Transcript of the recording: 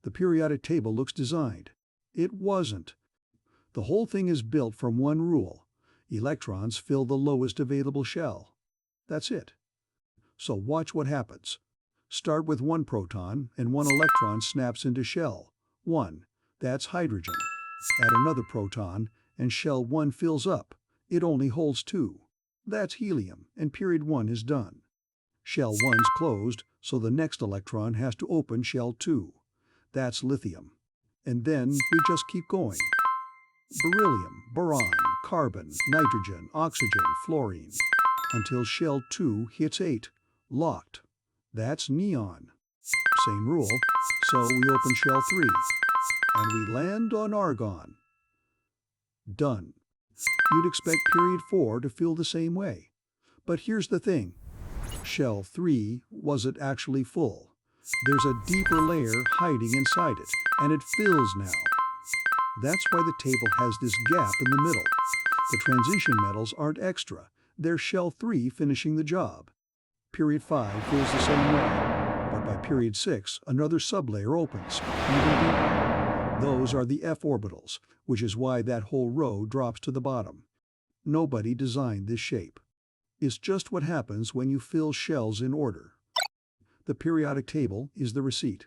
The periodic table looks designed. It wasn't. The whole thing is built from one rule. Electrons fill the lowest available shell. That's it. So watch what happens. Start with one proton and one electron snaps into shell 1. That's hydrogen. Add another proton and shell 1 fills up. It only holds 2. That's helium, and period 1 is done. Shell 1's closed, so the next electron has to open shell 2. That's lithium. And then we just keep going. Beryllium, boron, carbon, nitrogen, oxygen, fluorine, until shell 2 hits 8, locked. That's neon. Same rule, so we open shell 3, and we land on argon. Done. You'd expect period 4 to feel the same way. But here's the thing. Shell 3 wasn't actually full. There's a deeper layer hiding inside it, and it fills now. That's why the table has this gap in the middle. The transition metals aren't extra. They're shell 3 finishing the job. Period 5 feels the same way, but by period 6, another sublayer opens, even deeper. Those are the f-orbitals, which is why that whole row drops to the bottom. Nobody designed this shape. It's just what happens when you fill shells in order. The periodic table is the receipt.